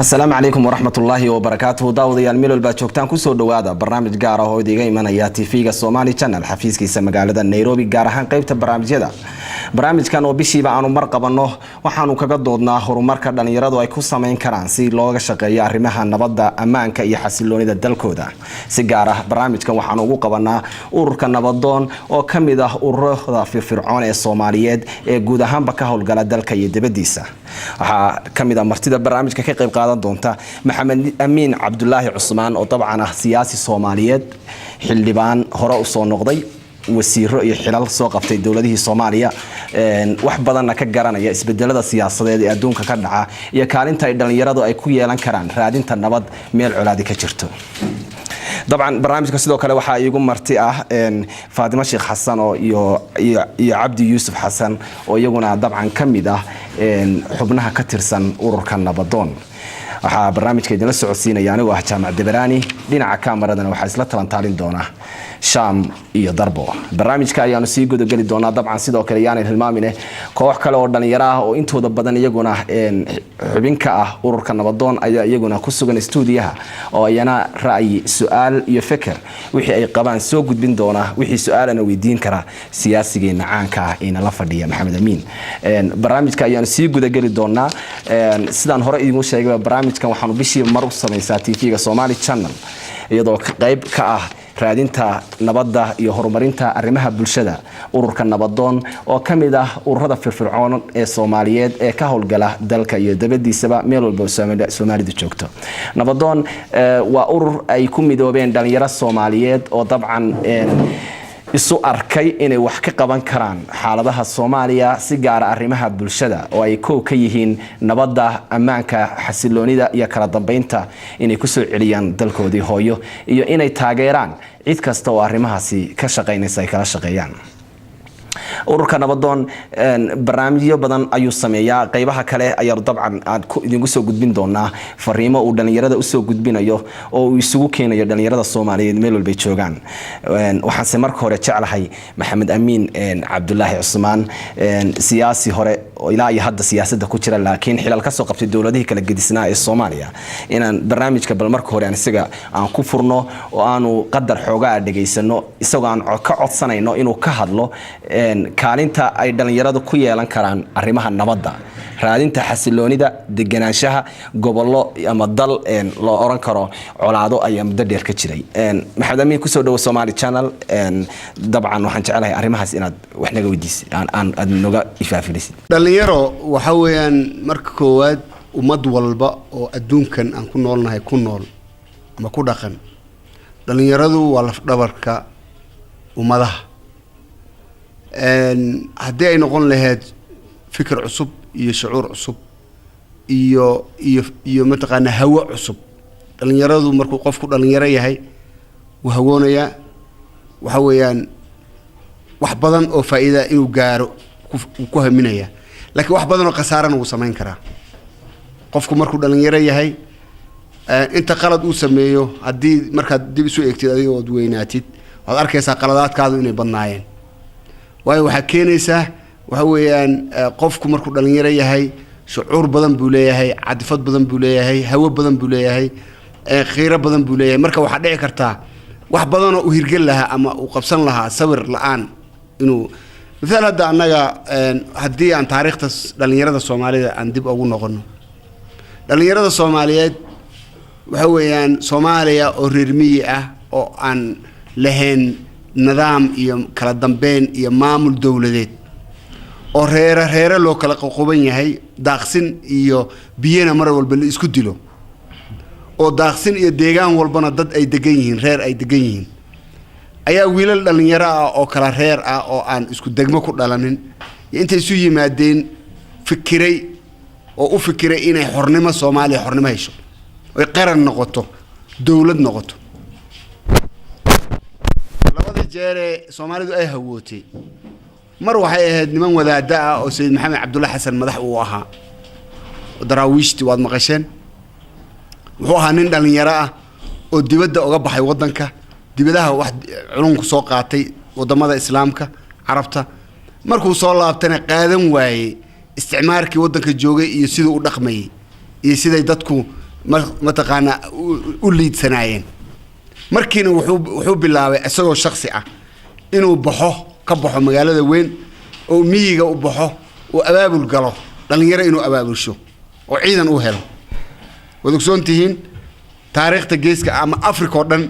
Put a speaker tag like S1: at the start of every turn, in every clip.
S1: السلام عليكم ورحمة الله وبركاته. داوديال ميلو الباجوكتان كسو دوادا برنامج gaar ah oo idiga imanaya TV-ga Somali Channel xafiiskiisa magaalada Nairobi gaar ahaan qaybta barnaamijyada. barnaamijkan oo bishiiba aanu mar qabanno waxaanu kaga doodnaa horumarka dhalinyaradu ay ku sameyn karaan si looga shaqeeyo arrimaha nabadda, ammaanka iyo xasiloonida dalkooda. si gaar ah barnaamijkan waxaanu ugu qabanaa ururka nabadoon oo kamid ah ururada firfircoon ee Soomaaliyeed ee guud ahaanba ka howlgala dalka iyo dibadiisa. waxaa kamid ah martida barnaamijka ka qayb qaadan doonta Maxamed Amiin Cabdullaahi Cusmaan oo dabcan ah siyaasi Soomaaliyeed, xildhibaan hore u soo noqday, wasiiro iyo xilal soo qabtay dawladihii Soomaaliya, wax badan ka garanaya isbedelada siyaasadeed ee adduunka ka dhaca iyo kaalinta ay dhalinyaradu ay ku yeelan karaan raadinta nabad meel colaadi ka jirto. طبعا برنامجك sidoo kale waxa iigu marti ah Faadima Sheekh Xasan oo iyo Cabdi Yuusuf Xasan oo iyaguna dabcan kamid ah xubnaha ka tirsan ururka nabadoon. waxa barnaamijka idin la socodsiinaya anigu ah Jaamac Debraani, dhinaca kaameradana waxa isla talantaalin doona Sham iyo Darbo. barnaamijka ayaanu sii gudagali doonaa dabcan sidoo kale yaanay hilmaamine koox kale oo dhalinyaro ah oo intooda badan iyaguna xubinka ah ururka nabadoon ayaa iyaguna ku sugan stuudiyaha oo ayana ra'yi, su'aal iyo fikir wixii ay qabaan soo gudbin doona, wixii su'aalana weydiin kara siyaasigeena caanka ah ee la fadhiya Maxamed Amiin. barnaamijka ayaanu sii gudagali doonaa sidaan hore idinku sheegay barnaamijkan waxaanu bishii mar u sameeyay TV-ga Somali Channel iyadoo qayb ka ah raadinta nabadda iyo horumarinta arrimaha bulshada. ururka nabadoon oo kamid ah ururada firfircoon ee Soomaaliyeed ee ka howlgala dalka iyo dibadiisaba meel walba Soomaalidu joogto. nabadoon waa urur ay ku midoobeen dhalinyaro Soomaaliyeed oo dabcan isu arkay inay wax ka qaban karaan xaaladaha Soomaaliya si gaar ah arrimaha bulshada oo ay ka yihiin nabadda, ammaanka, xasiloonida iyo kala dambeynta inay ku soo celiyaan dalkoodii hooyo iyo inay taageeraan cid kasta oo arrimahaasi ka shaqeynaysa ay kala shaqeeyaan. ururka nabadoon barnaamijyo badan ayuu sameeyaa. qaybaha kale ayaa dabcan aad idinku soo gudbin doonaa fariimo uu dhalinyarada u soo gudbinayo oo uu isugu keenayo dhalinyarada Soomaaliyeed meel walba joogaan. waxaan se marka hore jeclahay Maxamed Amiin Cabdullaahi Cusmaan, siyaasi hore oo ilaa iyo hadda siyaasadda ku jira laakiin xilal ka soo qabtay dawladihii kala gedisnaa ee Soomaaliya, inaan barnaamijka bal marka hore isaga aan ku furno oo aanu qadar xoogaa dhageysano isagoo aan ka codsanayno inuu ka hadlo kaalinta ay dhalinyaradu ku yeelan karaan arrimaha nabadda, raadinta xasiloonida, deganaanshaha gobollo ama dal loo oran karo colaado ayaa muddo dheer ka jiray. Maxamed Amiin kusoo dhawo Somali Channel. dabcan waxaan jecelahay arrimahaas inaad wax naga weydiisid aan naga ifaafinisid.
S2: dhalinyaro waxa weeyaan marka koowaad ummad walba oo adduunkan aan ku noolnahay ku nool ama ku dhaqan, dhalinyaradu waa laf dhabarka ummadaha. haddii ay noqon lahayd fikir cusub iyo shucuur cusub iyo mataqaanaa hawo cusub, dhalinyaradu markuu qofku dhalinyaro yahay wuu hawoonayaa. waxa weeyaan wax badan oo faa'iido inuu gaaro ku haminaya, laakiin wax badan oo khasaarana wuu samayn karaa. qofku markuu dhalinyaro yahay inta qalad uu sameeyo haddii markaad dib isu eegtid adiga ood weynaatid waad arkaysaa qaladaadkaadu inay badnaayeen. waayo waxaa keenaysaa waxa weeyaan qofku markuu dhalinyaro yahay shucuur badan buu leeyahay, cadifad badan buu leeyahay, hawo badan buu leeyahay, khiiro badan buu leeyahay. marka waxaa dhici kartaa wax badan oo u hirgel lahaa ama uu qabsan lahaa sawir la'aan inuu midaal hadda annaga haddii aan taariikhda dhalinyarada Soomaalida aan dib ugu noqono, dhalinyarada Soomaaliyeed waxa weeyaan Soomaaliya oo reer miyi ah oo aan lahayn nidaam iyo kala dambeyn iyo maamul dawladeed oo reere loo kala qoqoban yahay, daaqsin iyo biyana mar walba la isku dilo, oo daaqsin iyo deegaan walbana dad ay degan yihiin, reer ay degan yihiin, ayaa wiilal dhalinyaro ah oo kala reer ah oo aan isku degmo ku dhalanin intay isu yimaadeen fikiray oo u fikiray inay xornimo Soomaaliya xornimo hesho oo qaran noqoto, dawlad noqoto. jeere Soomaalidu ay hawootay mar waxay ahayd niman wadaada ah oo Sayid Maxamed Cabdullaahi Xasan madax uu ahaa daraawiishti waad maqasheen. wuxuu ahaa nin dhalinyaro ah oo dibadda uga baxay wadanka, dibadaha wax culumku soo qaatay wadamada islaamka carabta. markuu soo laabtana qaadan waayay isticmaalkii wadanka joogay iyo sidoo u dhaqmayay iyo siday dadku ما تقانا وليد سناين مركين وحوب بالله أسوأ شخصي إنه بحه كبحه مجال وين وميجا وبحه وأباب القلة لأن يرى إنه أباب الشو وعيدا أوهل ودكتور تهين تاريخ تجيس كأم أفريقيا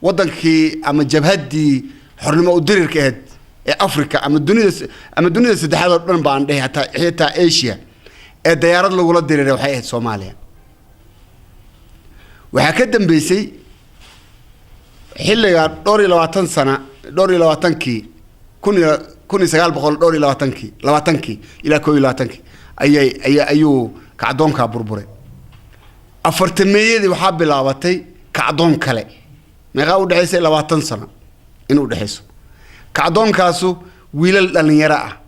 S2: ودن كي أم الجبهات دي حرمة ودير كهد أفريقيا أم الدنيا سدحات ودن بعندها حتى آسيا الديارات اللي ولد دير وحياة سوماليا وهكذا بيسي حلقة دوري لواتن سنة دوري لواتنكي كوني سجال بقول دوري لواتنكي إلى كوي لواتنكي أيو كعدون كابوربوري أفرتمية دي وحاب لواتي كعدون كله ما قاعد دحيس لواتن سنة إنه دحيسه كعدون كاسو ويل النيرة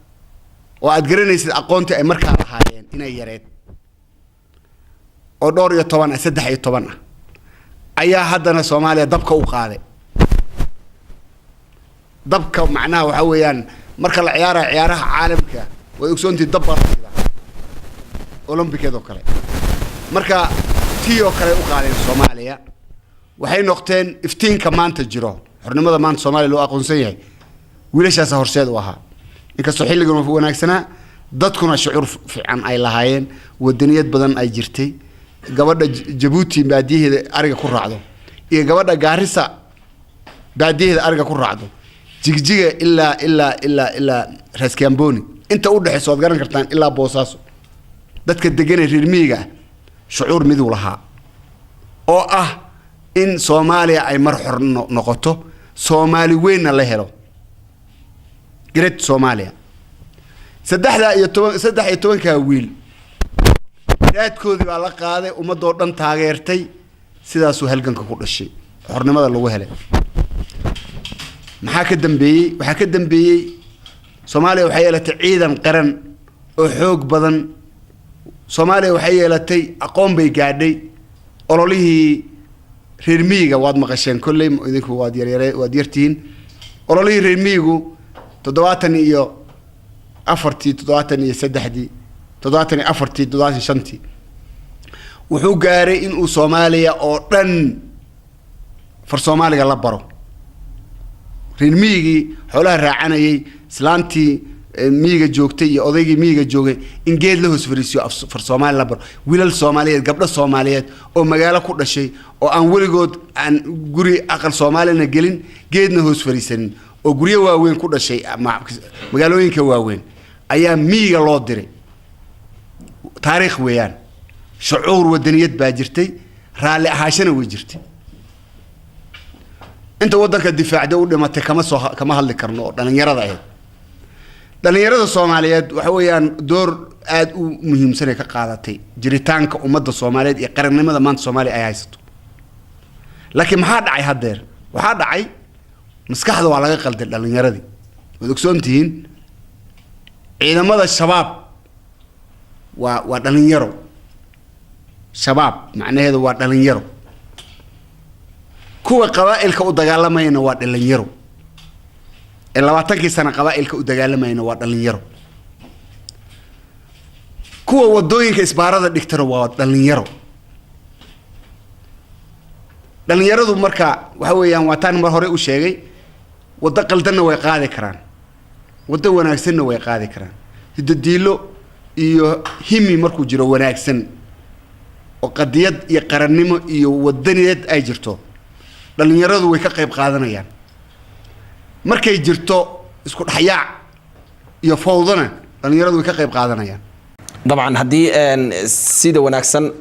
S2: وأتقرن يصير أقونتي أي مركز حاليا إنه يريد ودوري طبعا أسدح طبعا أي حدنا سوماليا دبكة وقاعدة دبكة معناه وحويان مركز عيارها عالمك ويكسون تدبر كذا أولمبيك هذا كله مركز تيو كله وقاعدة سوماليا وحين نقطتين افتين كمان تجراه حرنا ماذا مان سوماليا لو أقول سيء وليش هسه هرشاد وها إنك سحيل يقولون في هناك سنة ضدكم الشعور في عن أي لهاين والدنيا بدن أي جرتي قبل جيبوتي بعديه أرجع كل رعده إيه قبل جارسة بعديه أرجع كل رعده جيجي إلا راسكيامبوني أنت قول حساب قرن كرتان إلا بوساسو ضدك الدجنة رميجة شعور مذولها أو إن سوماليا أي مرحر نقطه سومالي وين الله هلو قريت سوماليا سدح يتوان كويل raadkoodii baa la qaaday ummadoo dhan taageertay sidaas uu halganka ku dhashay xornimada lagu helay waxa ka dambeeyay Soomaaliya waxay yeelatay ciidan qaran oo xoog badan Soomaaliya waxay yeelatay aqoon bay gaadhay ololihii reer miyiga waad maqasheen kulay idinku waad yartiin ololihii reer miyigu 74 wuxuu gaaray in uu Soomaaliya oo dhan far Soomaaliga la baro reermiyigi xoolaha raacanayay islaantii miyiga joogtay iyo odaygii miyiga joogay in geed la hoos fariisiyo far Soomaali la baro wiilal Soomaaliyeed gabdho Soomaaliyeed oo magaalo ku dhashay oo aan weligood aan guri aqal Soomaalina gelin geedna hoos fariisanin oo guriyo waaweyn ku dhashay magaalooyinka waaweyn ayaa miyiga loo diray taariikh weeyaan شعور ودنيات باجرتي رالي عاشنا وجرتي انت ودنك الدفاع ده ما كما هل كرنو دلن يرada Soomaaliyeed waxa weeyaan door aad u muhiimsan ka qaadatay jiritaanka ummadda Soomaaliyeed ee qarannimada maanta Soomaaliya ay haysato laakiin maxaa dhacay hadeer waxa dhacay maskaxda waa laga qalday dhalinyaradii wadogsoontiin ciidamada shabaab waa dhalinyaro شباب معناه هذا واد دلنيرو كوا قبائل كو دغالماينا واد دلنيرو إلا 20 سنة قبائل كو دغالماينا واد دلنيرو كوا ودوينك اسبارada dhigtaro waa dalinyaro dalinyaradu marka waxa weeyaan waataan mar hore u sheegay wada qaldanna way qaadi karaan wada wanaagsanna way qaadi karaan hiddiilo iyo himi markuu jiro wanaagsan وقضية يقرنمو يودنيات أي جرتو لأن يرادو ويكاقيب قادنا يعني مركي جرتو اسكو حياع يفوضنا لأن يرادو ويكاقيب قادنا يعني
S1: طبعا هدي سيدة وناكسن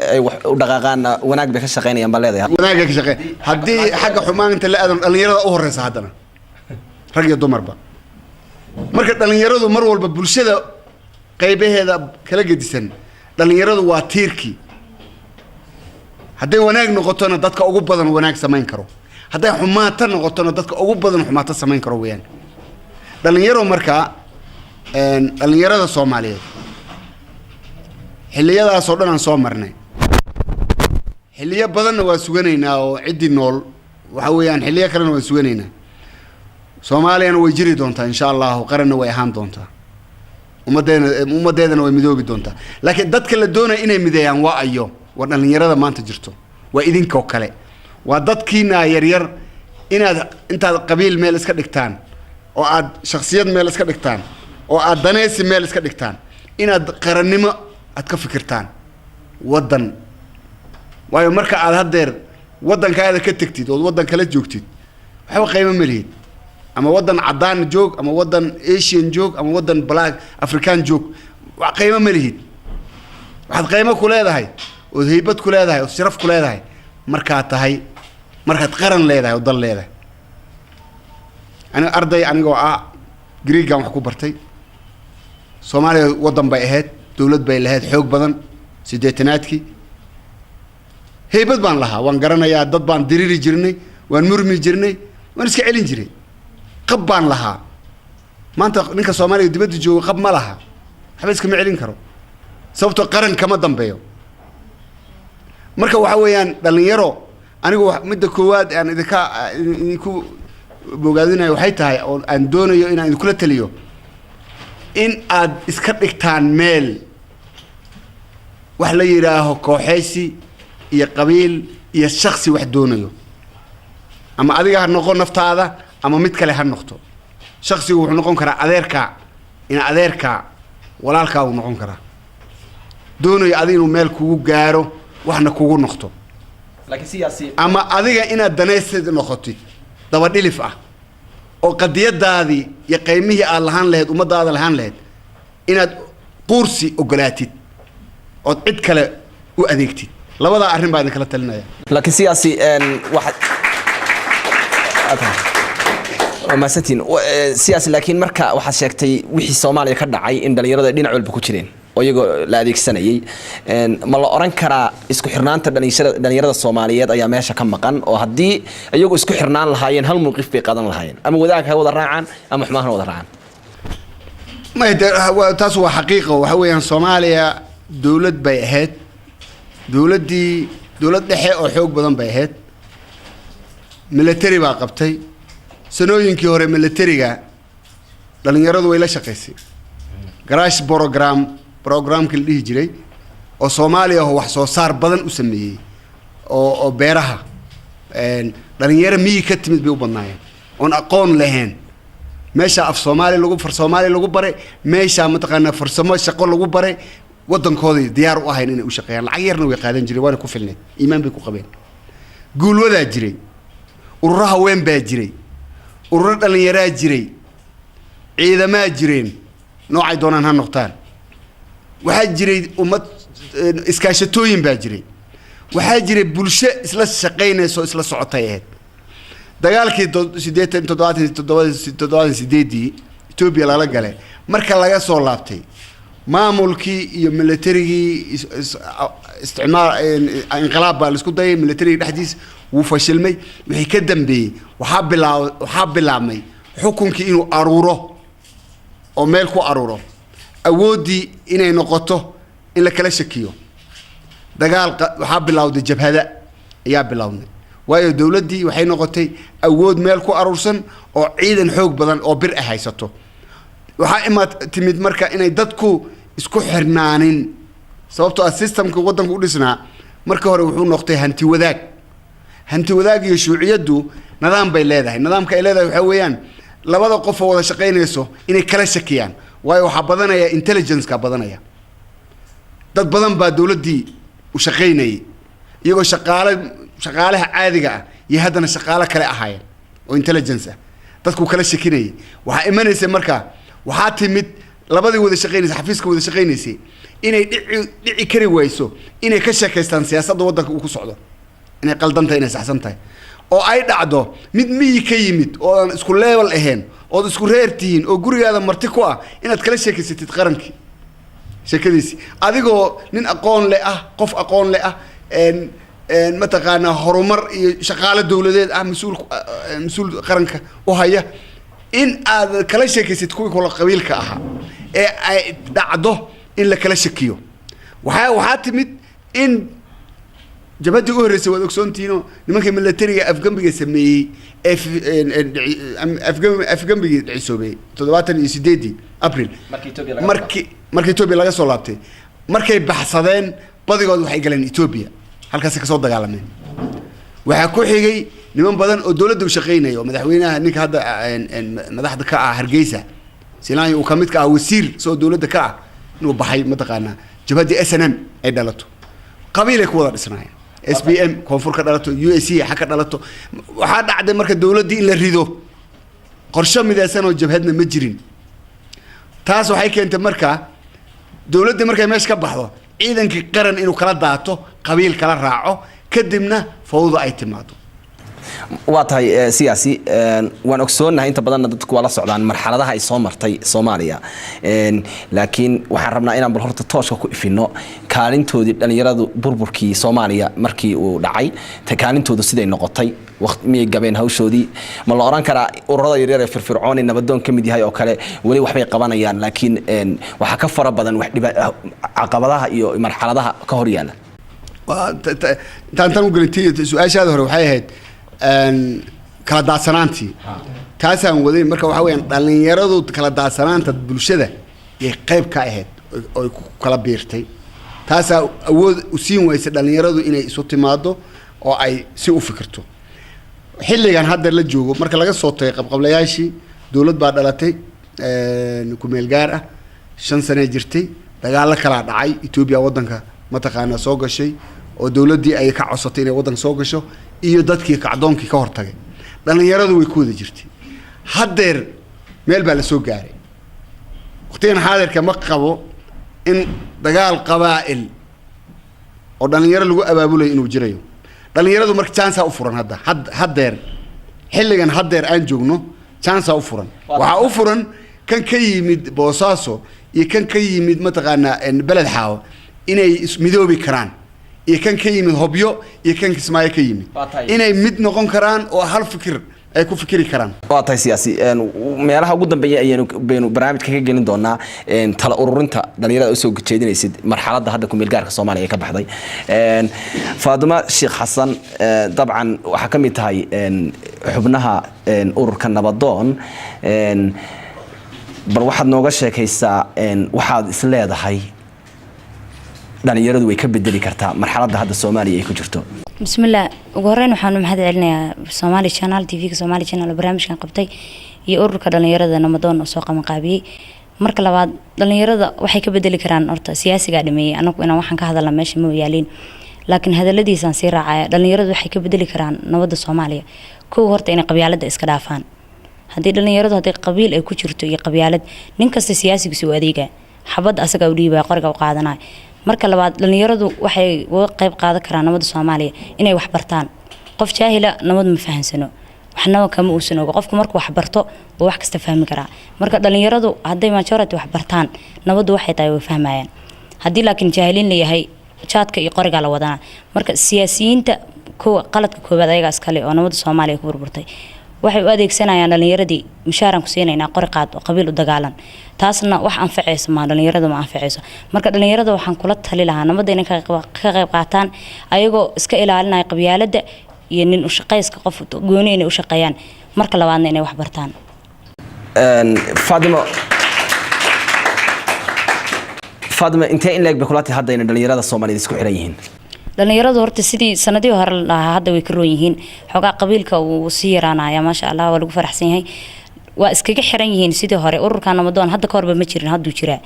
S1: ودقاقان وناك بك الشقين ينبالي ذي
S2: وناك بك الشقين هدي حق حمان انت اللي أدن لأن يرادو أهرس هادنا رقيا دو مربا مركي لأن يرادو مرول ببلشدة قيبه هذا كلاقي دي سن لأن يرادو واتيركي هدي وناك نقطنا دتك أوجب بدن وناك سمين كرو هدي حماتنا نقطنا دتك أوجب بدن حماتنا سمين كرو وين لأن يرو مركا لأن يرو الصومالية حلية ذا صورنا صومرنا حلية بدن وسوينينا وعدي نول وحويان حلية كرنا وسوينينا صوماليا ويجري دونتا إن شاء الله وقرنا ويهان دونتا ومدينا ومدينا ومدوبي دونتا لكن دتك اللي دونا إني مديان وأيو dhalinyarada maanta jirto waa idinkoo kale waa dadkiina yaryar inaad intaad qabiil meel iska dhigtaan oo aad shakhsiyad meel iska dhigtaan oo aad danaysi meel iska dhigtaan inaad qarannimo aad ka fikirtaan waddan waayo marka aad haddeer waddankaada ka tagtid oo waddan kala joogtid waxba qiimo ma lihid ama waddan caddaan joog ama waddan asian joog ama waddan black african joog wax qiimo ma lihid waxaad qiimo ku leedahay oo haybad ku leedahay oo sharaf ku leedahay markaad qaran leedahay oo dal leedahay aniga arday anigoo Greegan wax ku bartay Soomaaliya waddan bay ahayd dawlad bay lahayd xoog badan 80aadkii haybad baan lahaa waan garanayaa dad baan diriri jirnay waan murmi jirnay waan iska celin jiray qab baan lahaa maanta ninka Soomaaliya dibadda jooga qab ma laha waxba iska ma celin karo sababtoo qaran kama dambeeyo marka waxa weeyaan dhalinyaro anigu midda koowaad aan idinku bogaadinayo waxay tahay oo aan doonayo inaan idin kula taliyo in aad iska dhigtaan meel wax la yiraaho kooxaysi iyo qabiil iyo shakhsi wax doonayo ama adiga ha noqon naftaada ama mid kale ha noqdo shakhsigu wuxuu noqon karaa adeerka walaalka uu noqon karaa doonayo adiga inuu meel kugu gaaro waxna kugu noqdo
S1: laakiin siyaasi
S2: ama adiga inaad danaysid noqotid daba dhilif oo qadiyadaadii iyo qiimihii aad lahaan lahayd ummadaada lahaan lahayd inaad quursi ogolaatid oo cid kale u adeegtid labada arrin baa idin kala talinaya
S1: laakiin siyaasi ma satin siyaasi laakiin marka waxaad sheegtay wixii Soomaaliya ka dhacay in dhalinyarada dhinac walba ku jireen oo iyagoo la adeegsanayay ma la oran karaa isku xirnaanta dhalinyarada Soomaaliyeed ayaa meesha ka maqan oo haddii iyagoo isku xirnaan lahaayeen hal mowqif bay qaadan lahaayeen ama wadaag ha wada raacaan ama xumaan ha wada raacaan
S2: ma taas waa xaqiiqo waxa weeyaan Soomaaliya dawlad bay ahayd dawlad dhexe oo xoog badan bay ahayd military baa qabtay sanooyinkii hore militariga dhalinyaradu way la shaqaysay garaash programkii la dhihi jiray oo Soomaaliya wax soo saar badan u sameeyay oo beeraha dhalinyaro miyi ka timid bay u badnaayeen oon aqoon lahayn meesha af Soomaali lagu baray meesha mataqaana farsamo shaqo lagu baray waddankoodii diyaar u ahayn inay u shaqeeyaan lacag yarna way qaadan jireen waana ku filnay iimaan bay ku qabeen guulwadaa jiray ururaha weyn baa jiray ururo dhalinyaraa jiray ciidamaa jireen noocay doonaan ha noqdaan waxaa jiray ummad iskaashatooyin baa jiray waxaa jiray bulsho isla shaqaynayso isla socotay ahayd dagaalkii 87 Ethiopia lala galay marka laga soo laabtay maamulkii iyo militarigii isticmaal inqilaab baa la isku dayay militarigii dhexdiis wuu fashilmay wixii ka dambeeyay waxaa bilaabmay xukunkii inuu aruuro oo meel ku aruuro awoodii inay noqoto in la kala shakiyo dagaal waxaa bilowday jabhada ayaa bilowday waayo dawladdii waxay noqotay awood meel ku aruursan oo ciidan xoog badan oo bir ah haysato waxaa timid marka inay dadku isku xirnaanin sababtoo systemka waddanku u dhisnaa marka hore wuxuu noqday hanti wadaag iyo shuuciyadu nidaam bay leedahay nidaamka ay leedahay waxa weeyaan labada qof oo wada shaqaynayso inay kala shakiyaan waayo waxa badanaya intelligence ka badanaya dad badan baa dawladdii u shaqaynayay iyagoo shaqaalaha caadiga ah iyo haddana shaqaale kale ahaayeen oo intelligence dadku kala shakinayay waxa imanaysa marka waxaa timid labadii wada shaqaynaysa xafiiska wada shaqaynaysay inay dhici kari wayso inay ka sheekaystaan siyaasadda waddanka uu ku socdo inay qaldantahay inay saxsan tahay oo ay dhacdo mid miyi ka yimid oo aan isku level ahayn oo isku reer tihiin oo gurigaada marti ku ah inaad kala sheekaysatid qarankii sheekadiisi adigoo nin aqoon leh qof aqoon leh mataqaana horumar iyo shaqaale dawladeed mas'uul qaranka u haya in aad kala sheekaysid kuwii kula qabiilka ahaa ee ay dhacdo in la kala shakiyo waxaa timid in jabhadii u horreysay waad ogsoontihiinoo nimankii militariga afgambiga sameeyey afgambigii dhicisoobay 78 April markii Ethiopia laga soo laabtay markay baxsadeen badigood waxay galeen Ethiopia halkaas ka soo dagaalameen waxa ku xigay niman badan oo dawladda u shaqeynaya oo madaxweynaha ninka hadda madaxda ka ah Hargeysa Silaanyo uu kamid ka ah wasiir soo dawladda ka ah inuu baxay mataqaana jabhadii SNM ay dhalato qabiilay ku wada dhisnaayeen SPM koonfur ka dhalato USC xaka dhalato waxa dhacday marka dawladii in la rido qorshe midaysan oo jabhadna ma jirin taas waxay keentay marka dawladda markay meesha ka baxdo ciidankii qaran inuu kala daato qabiil kala raaco kadibna fawdo ay timaado
S1: waa tahay siyaasi waan ogsoonahay inta badan dadku wala socdaan marxaladaha ay soo martay Soomaaliya laakiin waxaan rabnaa inaan bal horta tooska ku ifino kaalintoodii dhalinyaradu burburkii Soomaaliya markii uu dhacay kaalintoodu siday noqotay waqti miyay gabeen hawshoodii ma la oran karaa ururada yaryar ee firfircoon ee nabadoon kamid yahay oo kale wali waxbay qabanayaan laakiin waxa ka fara badan wax caqabadaha iyo marxaladaha ka hor yaala
S2: tan u galantay su'aashaada hore waxay ahayd kala daadsanaantii taasaan waday marka waxa weeyaan dhalinyaradu kala daadsanaanta bulshada ee qayb ka ahayd oo kala biirtay taasa awood u siin waysa dhalinyaradu inay isu timaado oo ay si u fikirto xilligan hadda la joogo marka laga soo tagay qabqablayaashii dawlad baa dhalatay ku meel gaar ah 5 sano jirtay dagaal kala dhacay Ethiopia wadanka mataqaana soo gashay oo dawladii ay ka codsatay inay wadan soo gasho iyo dadkii kacdoonkii ka hortagay dhalinyaradu way ku wada jirtay hadeer meel baa la soo gaaray waqtigan haadirka ma qabo in dagaal qabaa'il oo dhalinyaro lagu abaabulay inuu jirayo dhalinyaradu marka chance u furan hadeer xilligan hadeer aan joogno chance u furan waxa u furan kan ka yimid Boosaaso iyo kan ka yimid mataqaana balad xaawo inay ismidoobi karaan iyo kan ka yimid Hobyo iyo kan Kismaayo ka yimid inay mid noqon karaan oo hal fikir ay ku fikiri karaan
S1: waa tahay siyaasi meelaha ugu dambeeyay ayaynu barnaamijka ka gelin doonaa tala ururinta dhalinyarada u soo jeedinaysid marxaladda hadda ku meel gaarka Soomaaliya ka baxday Faaduma Sheekh Xasan dabcan waxa kamid tahay xubnaha ururka nabadoon bal waxaad nooga sheekaysaa waxaad is leedahay dhalinyaradu way ka bedeli kartaa marxaladda hadda Soomaaliya ay ku jirto
S3: bismillaah ugu horeyn waxaan u mahad celinayaa Somali Channel TV ka Somali Channel barnaamijkan qabtay iyo ururka dhalinyarada nabadoon oo soo qabanqaabiyay marka labaad dhalinyarada waxay ka bedeli karaan horta siyaasiga dhameeyay anagu inaan waxaan ka hadalna meesha ma yaalin laakiin hadaladiisan si raacaya dhalinyaradu waxay ka bedeli karaan nabadda Soomaaliya koo horta inay qabyaaladda iska dhaafaan hadii dhalinyaradu hadii qabiil ay ku jirto iyo qabyaalad nin kasta siyaasiga soo adeega xabad asaga u dhiibay qoriga u qaadanay marka labaad dhalinyaradu waxay uga qayb qaadan karaan nabadda Soomaaliya inay wax bartaan qof jaahila nabad ma fahansano waxna kama uusan oga qofku markuu wax barto oo wax kasta fahmi karaa marka dhalinyaradu haday majority wax bartaan nabaddu waxay tahay way fahmayaan hadii laakiin jaahilin leeyahay jaadka iyo qoriga la wadana marka siyaasiyiinta qaladka koobaad ayaga iskale oo nabadda Soomaaliya ku burburtay waxay u adeegsanayaan dhalinyaradii mushaaran ku siinayna qori qaad oo qabiil u dagaalan taasna wax anfacayso ma dhalinyaradu ma anfacayso marka dhalinyarada waxaan kula tali lahaa nabadda inay ka qayb qaataan ayagoo iska ilaalinaya qabyaaladda iyo nin u shaqayska qof gooni inay u shaqeeyaan marka labaadna inay wax bartaan
S1: Faaduma intee in leeg bakulaati hadda in dhalinyarada Soomaaliyeed isku xiran yihiin
S3: dhalinyaradu horta sidii sanadii hore hadda way ka roon yihiin xogaa qabiilka uu si yaraanaya ma sha Allah waa lagu faraxsan yahay waa iskaga xiran yihiin sidii hore ururka nabadoon hadda ka horba ma jirin hadda jira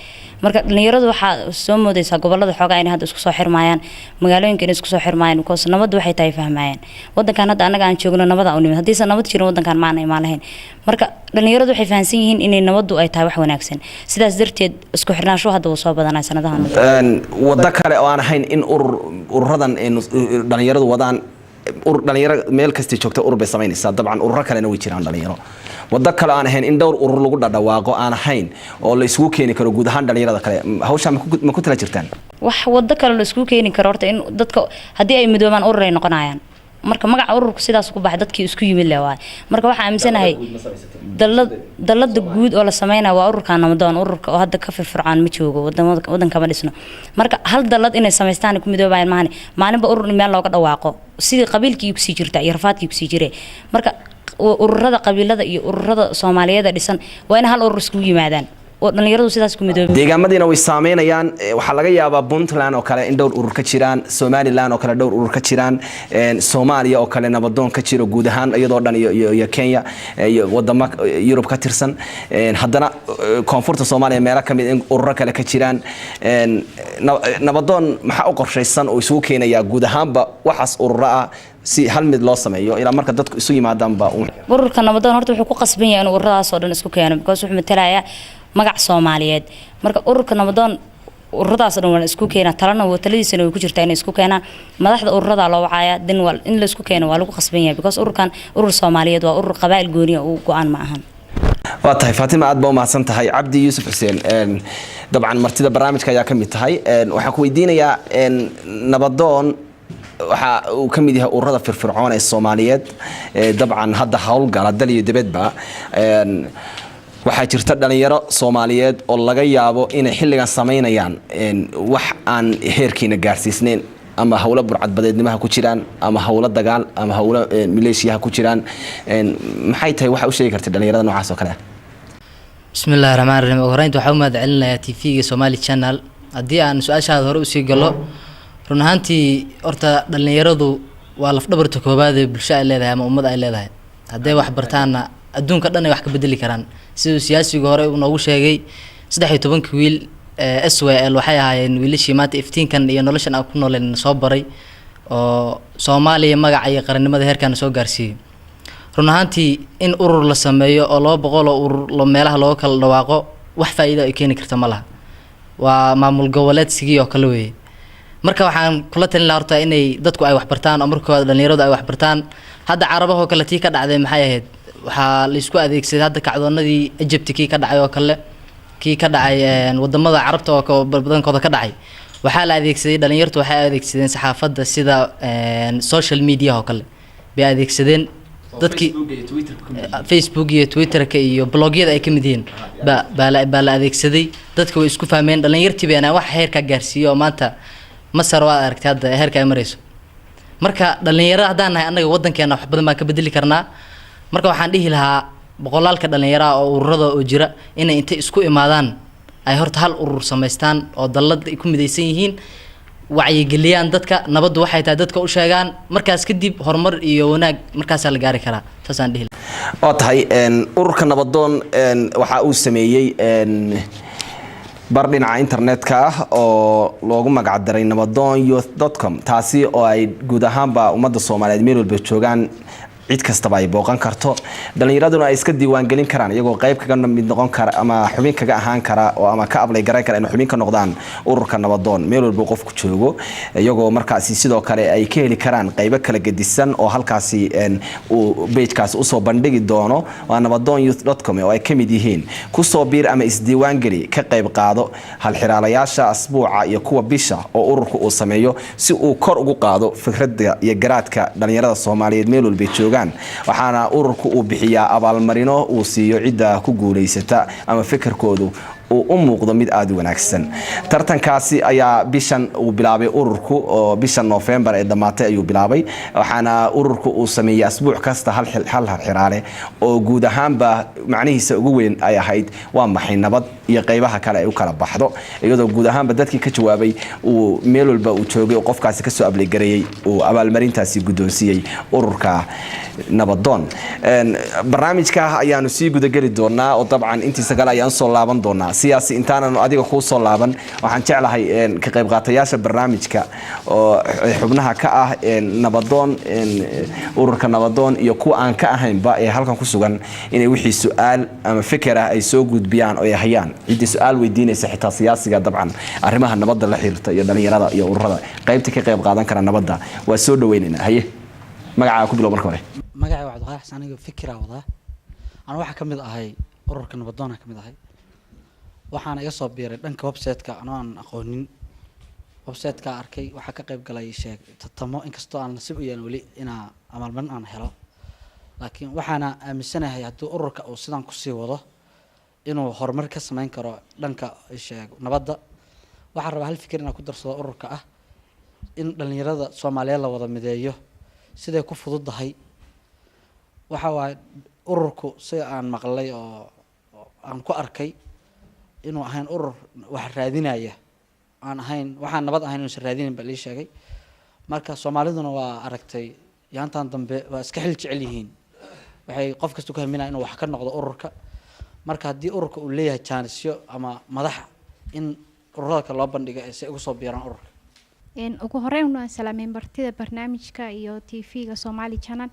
S3: marka dhalinyaradu waxa soo moodaysa gobolada xogaa inay hadda isku soo xirmayaan magaalooyinka inay isku soo xirmayaan because nabad waxay tahay fahmayaan wadankan hadda anaga aan joogno nabada u nimid hadii san nabad jirin wadankan ma aanay maalahayn marka dhalinyaradu waxay fahansan yihiin inay nabaddu ay tahay wax wanaagsan sidaas darteed isku xirnaansho hadda soo badanay sanadahan
S1: wada kale oo aan ahayn in ururadan dhalinyaradu wadaan dhalinyaro meel kasta joogta urur bay sameynaysaa dabcan ururo kalena way jiraan dhalinyaro wada kale aan ahayn in dhowr urur lagu dhadhawaaqo aan ahayn oo la isugu keeni karo guud ahaan dhalinyarada kale hawsha ma ku tala jirtaan
S3: wax wada kale la isugu keeni karo horta in dadka hadii ay midoobaan urur ay noqonayaan marka magaca ururku sidaas ku baxay dadkii isku yimid leeyahay marka waxa aaminsanahay dalada guud oo la sameeyay waa ururka nabadoon ururka oo hadda ka firfircaan ma joogo wadanka ma dhisno marka hal dalad inay sameystaan ku midoobayaan maalinba urur meel looga dhawaaqo sidii qabiilkii ku sii jirta iyo rafaadkii ku sii jiray marka ururada qabiilada iyo ururada Soomaaliyeed dhisan waa in hal urur isku yimaadaan oo dhalinyaradu sidaas ku midoobay
S1: deegaamadiina way saameynayaan waxaa laga yaabaa Puntland oo kale in dhowr urur ka jiraan Somaliland oo kale dhowr urur ka jiraan Soomaaliya oo kale nabadoon ka jiro guud ahaan iyadoo dhan iyo Kenya iyo wadamo Yurub ka tirsan haddana koonfurta Soomaaliya meelo kamid in urur kale ka jiraan nabadoon maxaa u qorshaysan oo isugu keenaya guud ahaanba waxaas urura si hal mid loo sameeyo ilaa marka dadku isu yimaadaan ba
S3: ururka nabadoon horta wuxuu ku qasban yahay in ururadaas oo dhan isku keeno because wuxuu matalayaa magac Soomaaliyeed marka ururka nabadoon ururadaas oo dhan waa isku keena talana taladiisana way ku jirtaa in isku keenaan madaxda ururada loo wacaya din wal in la isku keeno waa lagu qasban yahay because ururkan urur Soomaaliyeed waa urur qabaa'il gooni ah oo go'aan ma ahan
S1: waa tahay Fatima aad baa u mahadsan tahay Cabdi Yuusuf Xuseen dabcan martida barnaamijka ayaa kamid tahay waxaan ku weydiinayaa nabadoon waxa uu kamid yahay ururada firfircoon ee Soomaaliyeed dabcan hadda hawlgala dal iyo dibadba waxaa jirta dhalinyaro Soomaaliyeed oo laga yaabo inay xilligan sameynayaan wax aan heerkiina gaarsiisneen ama hawlo burcadbadeednimaha ku jiraan ama hawlo dagaal ama hawlo maleeshiyaha ku jiraan maxay tahay waxa u sheegi kartay dhalinyarada noocaas oo kale
S4: bismillaahir rahmaanir rahiim horeynta waxa u mahadcelinayaa TV-ga Somali Channel hadii aan su'aashaada hore u sii galo run ahaantii horta dhalinyaradu waa laf dhabarta koobaad ee bulshada leedahay ama ummad ay leedahay haday wax bartaana adduunka dhan ay wax ka bedeli karaan sidoo siyaasiga hore uu noogu sheegay 13 wiil SWL waxay ahaayeen wiilashii maanta iftiinkan iyo noloshan aan ku nooleen soo baray oo Soomaaliya magaca iyo qarannimada heerkan soo gaarsiiyay run ahaantii in urur la sameeyo oo 200 urur loo meelaha loo kala dhawaaqo wax faa'iido ay keeni karto ma laha waa maamul goboleedkii oo kale weey marka waxaan kula talin lahaa horta inay dadku ay wax bartaan oo markooda dhalinyaradu ay wax bartaan hadda carabaha kale tii ka dhacday maxay ahayd waxa la isku adeegsaday hadda kacdoonadii Egypt kii ka dhacay oo kale kii ka dhacay wadamada Carabta oo badankooda ka dhacay waxa la adeegsaday dhalinyartu waxay adeegsadeen saxaafadda sida social media oo kale bay adeegsadeen dadkii Facebook iyo Twitter ka iyo blogyada ay kamid yihiin ba la adeegsaday dadku way isku fahmeen dhalinyartii bayna wax heer ka gaarsiiyo maanta Masar waa aragtay hadda heerka ay marayso marka dhalinyarada hadaan nahay anaga wadankeena wax badan baan ka bedeli karnaa marka waxaan dhihi lahaa boqolaalka dhalinyarada oo ururada oo jira inay inta isku imaadaan ay horta hal urur sameystaan oo dallad ay ku midaysan yihiin wacyi geliyaan dadka nabaddu waxay tahay dadka u sheegaan markaas kadib horumar iyo wanaag markaas la gaari karaa taasaan dhihi
S1: oo tahay ururka nabadoon waxa uu sameeyay bar dhinaca internetka oo loogu magac daray nabadoonyouth.com taasi oo ay guud ahaanba ummadda Soomaaliyeed meel walba joogaan cid kastaba ay booqan karto dhalinyaraduna ay iska diiwaan gelin karaan iyagoo qayb kaga mid noqon kara ama xubin kaga ahaan kara oo ama ka ablay garan kara in xubin ka noqdaan ururka nabadoon meel walba qofku joogo iyagoo markaasi sidoo kale ay ka heli karaan qayb kala gedisan oo halkaasi uu page-kaas u soo bandhigi doono waa nabadoonyouth.com oo ay kamid yihiin ku soo biir ama isdiiwaan gali ka qayb qaado hal xiraalayaasha asbuuca iyo kuwa bisha oo ururku uu sameeyo si uu kor ugu qaado fikradda iyo garaadka dhalinyarada Soomaaliyeed meel walba joogaan waxaana ururku uu bixiyaa abaalmarino uu siiyo cidda ku guuleysata ama fikirkoodu uu muuqdo mid aad u wanaagsan tartankaasi ayaa bishan uu bilaabay ururku oo bishan November ee dhamaatay ayuu bilaabay waxaana ururku uu sameeyay asbuuc kasta hal xiraale oo guud ahaanba macnihiisa ugu weyn ay ahayd waa maxay nabad iyo qaybaha kale ay u kala baxdo iyadoo guud ahaanba dadkii ka jawaabay uu meel walba uu joogay oo qofkaasi ka soo ableegareeyay uu abaalmarintaasi gudoonsiyay ururka nabadoon barnaamijka ayaanu sii gudagali doonaa oo dabcan intiisa kale ayaan soo laaban doonaa siyaasi intaananu adiga ku soo laaban waxaan jeclahay ka qayb qaatayaasha barnaamijka oo xubnaha ka ah nabadoon ururka nabadoon iyo kuwa aan ka ahaynba ee halkan ku sugan inay wixii su'aal ama fikir ah ay soo gudbiyaan oo ay hayaan cidii su'aal weydiinaysa xitaa siyaasiga dabcan arrimaha nabadda la xiriirta iyo dhalinyarada iyo ururada qaybta ka qayb qaadan kara nabadda waa soo dhaweynayna haye magaca ku bilow marka hore
S5: magaca waxaad qaax aniga fikir wada aan waxa kamid ahay ururka nabadoon kamid ahay waxaan iga soo biiray dhanka website-ka aan aqoonin website-ka arkay waxa ka qayb galay sheeg tatamo inkastoo aan nasiib u yeelan wali ina amalman aan helo laakiin waxaana aaminsanahay haddii ururka uu sidan ku sii wado inuu horumar ka sameyn karo dhanka sheeg nabadda waxaan rabaa hal fikir inaan ku darsado ururka ah in dhalinyarada Soomaaliyeed la wada mideeyo sidee ku fududahay waxa waa ururku si aan maqlay oo aan ku arkay inuu ahayn urur wax raadinaya aan ahayn waxaan nabad ahayn inuusan raadinin baa lii sheegay marka soomaaliduna waa aragtay yaantan dambe waa iska xil jecel yihiin waxay qof kasta ku haminaya inuu wax ka noqdo ururka marka haddii ururka uu leeyahay jaanisyo ama madaxa in ururada kale loo bandhiga ay si ugu soo biiraan ururka
S6: ugu horeyn waan salaamay martida barnaamijka iyo TV-ga Somali Channel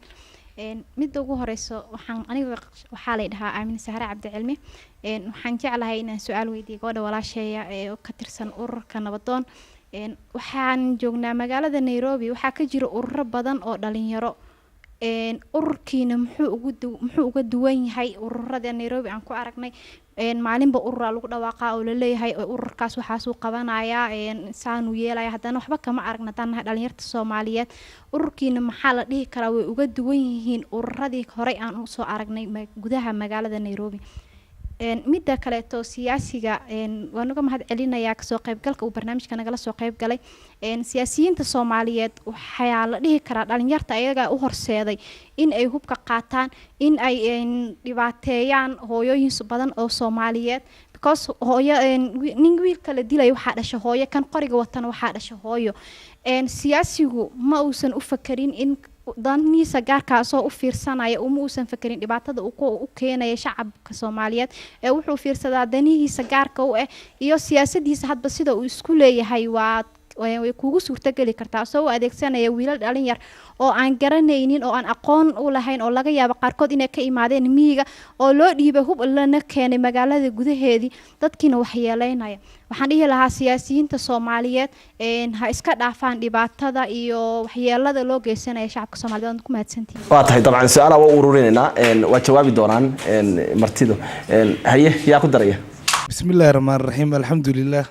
S6: midda ugu horeyso waxaa la dhahaa Aamin Sahra Cabdi Cilmi waxaan jeclahay inaan su'aal weydiiyo gabadha walaasheeya ee ka tirsan ururka Nabadoon waxaan joognaa magaalada Nairobi waxaa ka jira ururo badan oo dhalinyaro ururkiina muxuu uga duwan yahay ururada Nairobi aan ku aragnay maalinba urura lagu dhawaaqaa oo la leeyahay ururkaas waxa soo qabanaya saanu yeelaya haddana waxba kama aragna tan dhalinyarta Soomaaliyeed ururkiina maxaa la dhihi karaa way uga duwan yihiin ururadii hore aan u soo aragnay gudaha magaalada Nairobi midda kale to siyaasiga waan uga mahad celinayaa ka soo qaybgalka uu barnaamijka nagala soo qayb galay siyaasiyiinta Soomaaliyeed waxa la dhihi karaa dhalinyarta ayaga u horseeday in ay hubka qaataan in ay dhibaateeyaan hooyooyin badan oo Soomaaliyeed because hooyo nin wiil kala dilay waxa dhashay hooyo kan qoriga watana waxa dhashay hooyo siyaasigu ma uusan u fakirin in daniisa gaarkaas oo u fiirsanaya uma uusan fakirin dhibaatada uu u keenayo shacabka Soomaaliyeed ee wuxuu fiirsadaa danihiisa gaarka u ah iyo siyaasadiisa hadba sida uu isku leeyahay way kugu suurtagali kartaa soo adeegsanaya wiilal dhalin yar oo aan garanaynin oo aan aqoon u lahayn oo laga yaabo qaarkood inay ka imaadeen miyiga oo loo dhiibay hub lana keenay magaalada gudaheedii dadkiina wax yeeleynaya waxaan dhihi lahaa siyaasiyiinta Soomaaliyeed ha iska dhaafaan dhibaatada iyo waxyeelada loo geysanayo shacabka Soomaaliyeed ku mahadsantiin
S1: waa tahay dabcan su'aalaha waa ururinayna waa jawaabi doonaan martidu haye yaa ku daraya
S7: bismillaahir rahmaanir rahiim alxamdulillah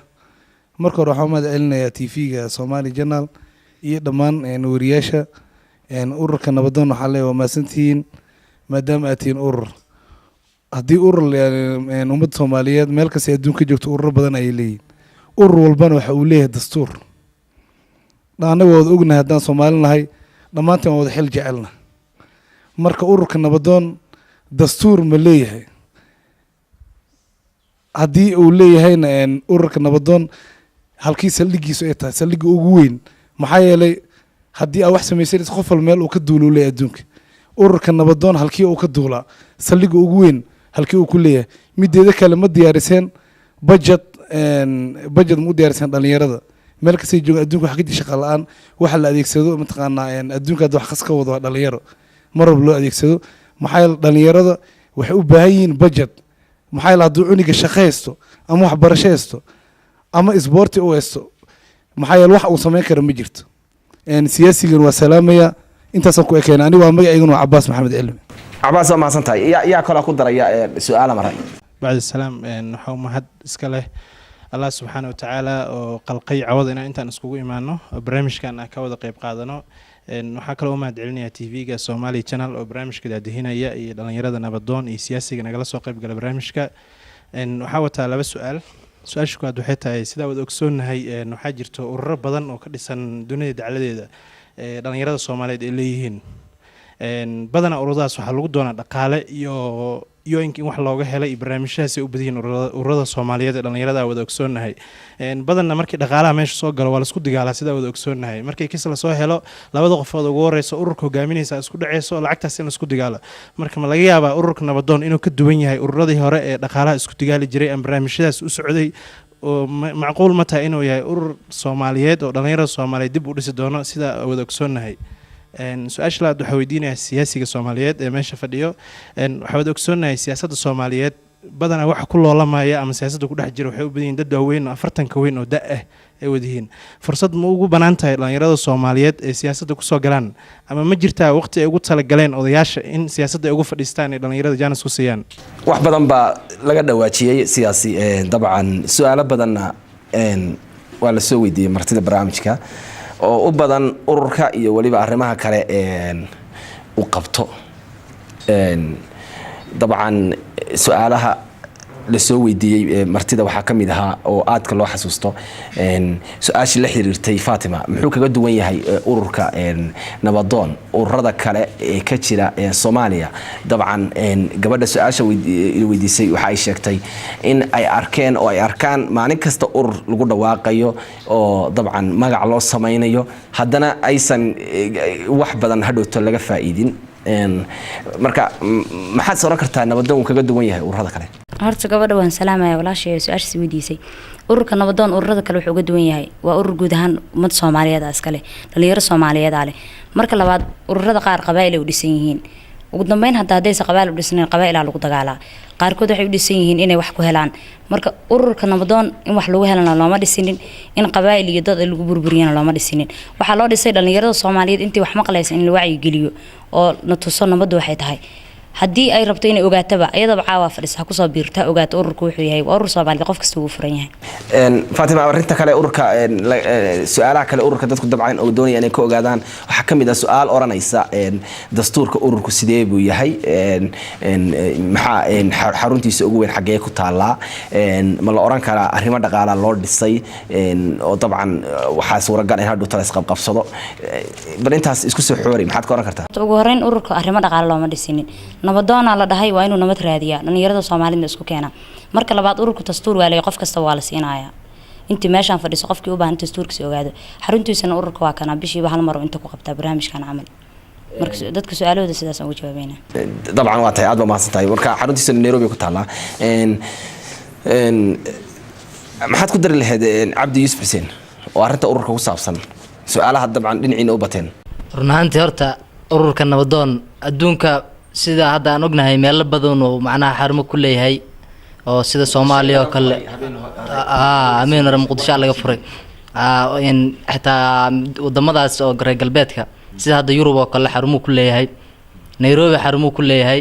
S7: marka hore waxaan mahad celinayaa TV-ga Somali Channel iyo dhammaan wariyaasha ururka Nabadoon waxaa leeyahay waa maasantiin maadaama aad tihiin urur haddii urur ummadda Soomaaliyeed meel kasta adduunka joogto ururo badan ay leeyihiin urur walbana waxa uu leeyahay dastuur anaga wada ognahay haddaan Soomaali nahay dhammaanteen wada xil jecelna marka ururka Nabadoon dastuur ma leeyahay haddii uu leeyahayna ururka Nabadoon halkii saldhigiisu ay tahay saldhiga ugu weyn maxaa yeelay haddii aad wax samaysay qof wal meel uu ka duulo leeyahay adduunka ururka Nabadoon halkii uu ka duulaa saldhiga ugu weyn halkii uu ku leeyahay mideeda kale ma diyaariseen budget mu diyaariseen dhalinyarada meel kasta jooga adduunka wax ka jira shaqo la'aan waxa la adeegsado mataqaanaa adduunka wax kas ka wado dhalinyaro marab loo adeegsado maxaa yeelay dhalinyarada waxay u baahan yihiin budget maxaa yeelay hadduu cuniga shaqaysto ama wax barashaysto ama isboorti u haysto maxaa yeelay wax uu sameyn karo ma jirto siyaasigan waa salaamaya intaas ku ekeen aniga waa magaciigan waa Cabbaas Maxamed Cilmi
S1: Cabbaas ma santahay yaa kala ku daraya su'aal maray
S8: بعد السلام waxa mahad iska leh Allah subhanahu wa ta'ala oo qalqay cawada inaan iskugu imaano barnaamijkan ka wada qayb qaadano waxa kale oo mahad celinayaa TV-ga Somali Channel oo barnaamijka daadihinaya iyo dhalinyarada Nabadoon iyo siyaasiga nagala soo qayb galay barnaamijka waxa wataa laba su'aal su-aasha koowaad waxay tahay sidaa wada ogsoonahay waxaa jirto ururo badan oo ka dhisan dunida dacaladeeda dhalinyarada Soomaaliyeed ay leeyihiin badanaa ururadaas waxaa lagu doonaa dhaqaale iyo in wax looga helay barnaamijyadaas ay u badiyeen ururada Soomaaliyeed ee dhalinyarada wada ogsoonahay badanna markii dhaqaalaha meesha soo galo waa la isku digaalaa sidaa wada ogsoonahay markii kis la soo helo labada qofood ugu horeysa ururka hogaaminaysa isku dhaceyso lacagtaas in la isku digaalo marka ma laga yaabaa ururka Nabadoon inuu ka duwan yahay ururadii hore ee dhaqaalaha isku digaali jiray ama barnaamijyadaas u socday oo macquul ma tahay inuu yahay urur Soomaaliyeed oo dhalinyarada Soomaaliyeed dib u dhisi doono sida wada ogsoonahay su-aasha labaad waxaa weydiinayaa siyaasiga Soomaaliyeed ee meesha fadhiyo waxaa wada ogsoonahay siyaasadda Soomaaliyeed badanaa waxa ku loolamaya ama siyaasadda ku dhex jira waxay u badan yihiin dad waaweyn oo 40 weyn oo da' ah ay wadihiin fursad ma ugu banaan tahay dhalinyarada Soomaaliyeed ee siyaasadda ku soo galaan ama ma jirtaa waqti ay ugu talagaleen odayaasha in siyaasadda ay ugu fadhiistaan ee dhalinyarada jaanis ku siiyaan
S1: wax badan baa laga dhawaajiyay siyaasi dabcan su'aalo badanna waa la soo weydiiyay martida barnaamijka oo u badan ururka iyo waliba arrimaha kale u qabto dabcan su'aalaha la soo weydiiyey martida waxaa ka mid ahaa oo aadka loo xasuusto su-aashii la xiriirtay Fatima muxuu kaga duwan yahay ururka nabadoon ururada kale ee ka jira Soomaaliya dabcan gabadha su-aasha weydiisay waxa ay sheegtay in ay arkeen oo ay arkaan maalin kasta urur lagu dhawaaqayo oo dabcan magac loo samaynayo haddana aysan wax badan hadhowto laga faa'iidin marka maxaad soo kartaa nabadoon kaga duwan yahay ururada kale
S3: horta gabadha waan salaamaya walaashay su-aasha weydiisay ururka nabadoon ururada kale wuxuu uga duwan yahay waa urur guud ahaan ummad Soomaaliyeed iskale dhalinyaro Soomaaliyeed ah marka labaad ururada qaar qabaa'il ay u dhisan yihiin ugu dambeyn hadday qabaa'il u dhisneen qabaa'il lagu dagaalaa qaarkood waxay u dhisan yihiin inay wax ku helaan marka ururka nabadoon in wax lagu helana looma dhisinin in qabaa'il iyo dad lagu burburiyana looma dhisinin waxa loo dhisay dhalinyarada Soomaaliyeed intii wax maqlaysa in la wacyi geliyo oo na tuso nabadu waxay tahay haddii ay rabto inay ogaataba iyadaba caawa fadhiisa ku soo biirta ogaato ururku wuxuu yahay waa urur Soomaaliyeed qof kasta uu furan yahay
S1: Fatima arinta kale ururka su'aalaha kale ururka dadku dabcan oo doonayaan inay ka ogaadaan waxa kamid ah su'aal oranaysa dastuurka ururku sidee buu yahay maxaa xaruntiisa ugu weyn xagee ku taala ma la oran karaa arrimo dhaqaale loo dhisay oo dabcan waxa suuragal in hadhow taas qabsado bal intaas isku soo xoori maxaad ka oran kartaa
S3: ugu horeyn ururka arrimo dhaqaale looma dhisinin nabadoon la dhahay waa inuu nabad raadiyaa dhalinyarada Soomaaliyeed isku keena marka labaad ururka dastuur waa leeyahay qof kasta waa la siinayaa intii meeshan fadhiso qofkii u baahan dastuurkiisa ogaado xaruntiisana ururka waa kana bishiiba hal mar inta ku qabtaa barnaamijkan camal marka dadka su'aalahooda sidaas ugu jawaabayna
S1: dabcan waa tahay aad ba maasantahay marka xaruntiisa Nairobi ku taala maxaad ku dari lahayd Cabdi Yuusuf Xuseen oo arinta ururka ku saabsan su'aalaha dabcan dhinaciina u bateen
S4: runaantii horta ururka nabadoon adduunka sida hadda aan ognahay meelo badan oo macnaha xarumo ku leeyahay oo sida Soomaaliya oo kale ameen Muqdisho laga furay in xitaa wadamadaas oo reer galbeedka sida hadda Yurub oo kale xarumo ku leeyahay Nairobi xarumo ku leeyahay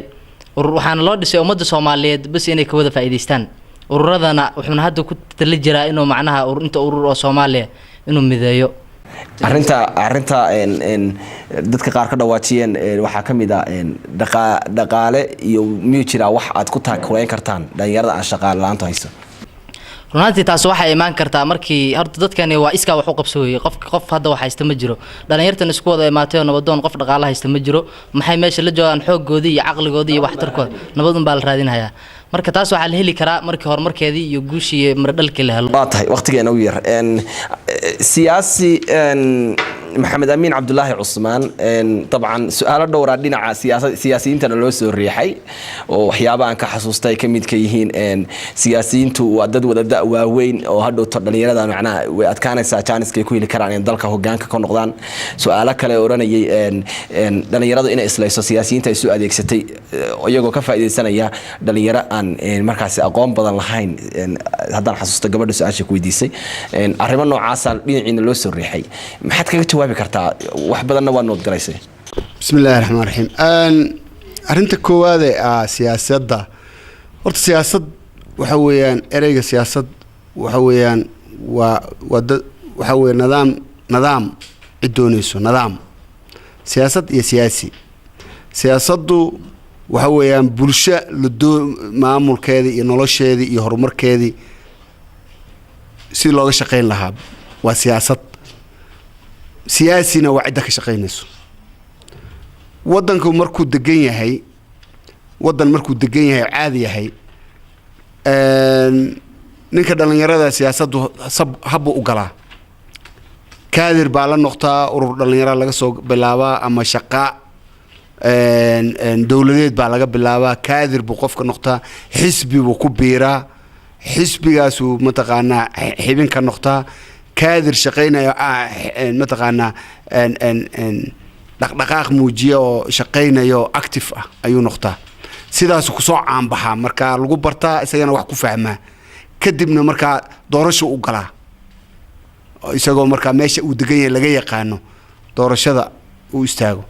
S4: urur waxaan loo dhisay ummadda Soomaaliyeed bas inay ka wada faa'iideystaan ururadana wuxuuna hadda ku tali jiraa inuu macnaha inta urur oo Soomaaliya inuu mideeyo
S1: arinta dadka qaar ka dhawaajiyeen waxa kamid ah dhaqaale iyo miyuu jira wax aad ku taakuleen kartaan dhalinyarada aan shaqaale la'aanta hayso
S4: runtii taas waxa imaan kartaa markii horta dadkani waa iska wax u qabsooyay qof hadda wax haysta ma jiro dhalinyartan isku wada imaatay nabadoon qof dhaqaale haysta ma jiro maxay meesha la joogaan xooggoodii iyo caqligoodii iyo waxtarkooda nabad baa la raadinayaa marka taas waxa la heli karaa markii horumarkeedii iyo guushii maradhalkii la helo
S1: waa tahay waqtigeena ugu yar siyaasi محمد أمين عبد الله عثمان طبعا سؤال الدورة دينا سياسيين تنا لو سو ريحي وحيابا أنك حسوستي كميد كيهين سياسيين تو ودد وين أو هادو تدليرة ده معناه وأتكان ساعتانس كيكوي لكران ضلك هو جانك كون نقدان سؤالك كلا ورنا دليرة إن إسلايس سياسيين تيسو أديك ستي ويجو كفا إذا سنة يا دليرة أن مركز أقوم بدل الحين هذا حسوست قبل سؤال شكوي ديسي أرمنا عسل بين لو سو ريحي محد كيكتوا بكرتا وحبدنا وانود قريسي
S2: بسم الله الرحمن الرحيم أرنت كوادة سياسة ده ورت سياسة وحويان إريج سياسة وحويان وحوي نظام الدونيسو نظام سياسة يا سياسي سياسة دو وحويان بلشة للدو معمول كذي ينولش كذي يهرمر كذي سي لوجا شقين لها وسياسة سياسينا وعدك شقينيسو ودنكو مركو دقين يهي ودن مركو دقين يهي عادي يهي نينكا دلنيرada siyaasaddu habbu u galaa kaadir baa la noqtaa urur dhalinyaro laga soo bilaabaa ama shaqa dawladeed baa laga bilaabaa kaadir buu qofka noqtaa xisbi buu ku biiraa xisbigaas uu mataqaanaa xibin ka noqtaa كادر شقينا متقنا دقدقاق موجيه oo shaqeynayo active ah ayuu noqtaa sidaas ku soo caan baxa marka lagu bartaa isagana wax ku fahmaa kadibna marka doorasho u galaa isagoo marka meesha uu degan yahay laga yaqaano doorashada uu istaago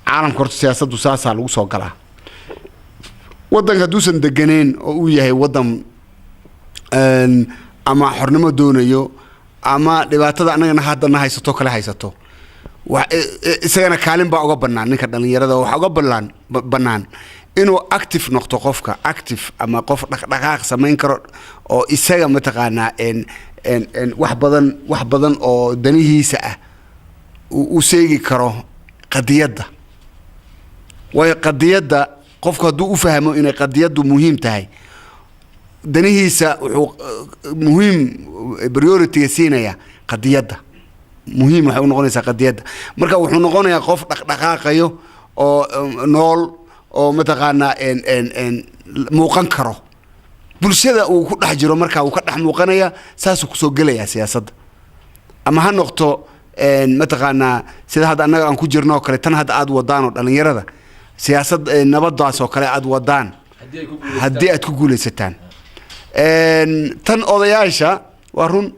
S2: caalamka horta siyaasaddu saasa lagu soo galaa wadanka duusan deganeen oo uu yahay wadan ama xornimo doonayo ama dhibaatada anagana hadana haysato kala haysato isagana kaalin baa uga banaan ninka dhalinyarada waxa uga banaan inuu active noqdo qofka active ama qof dhaqdhaqaaq samayn karo oo isaga mataqaanaa wax badan oo danihiisa ah uu seegi karo qadiyadda waayo qadiyadda qofku hadduu u fahmo inay qadiyaddu muhiim tahay danihiisa wuxuu muhiim priority siinaya qadiyadda muhiim waxay u noqonaysaa qadiyadda marka wuxuu noqonayaa qof dhaqdhaqaaqayo oo nool oo mataqaanaa muuqan karo bulshada uu ku dhex jiro markaa uu ka dhex muuqanaya saasuu kusoo gelayaa siyaasadda ama ha noqto mataqaanaa sida hadda annaga aan ku jirno oo kale tan hadda aad wadaan oo dhallinyarada siyaasad nabadaas oo kale aad wadaan haddii aad ku guulaysataan tan odayaasha waa run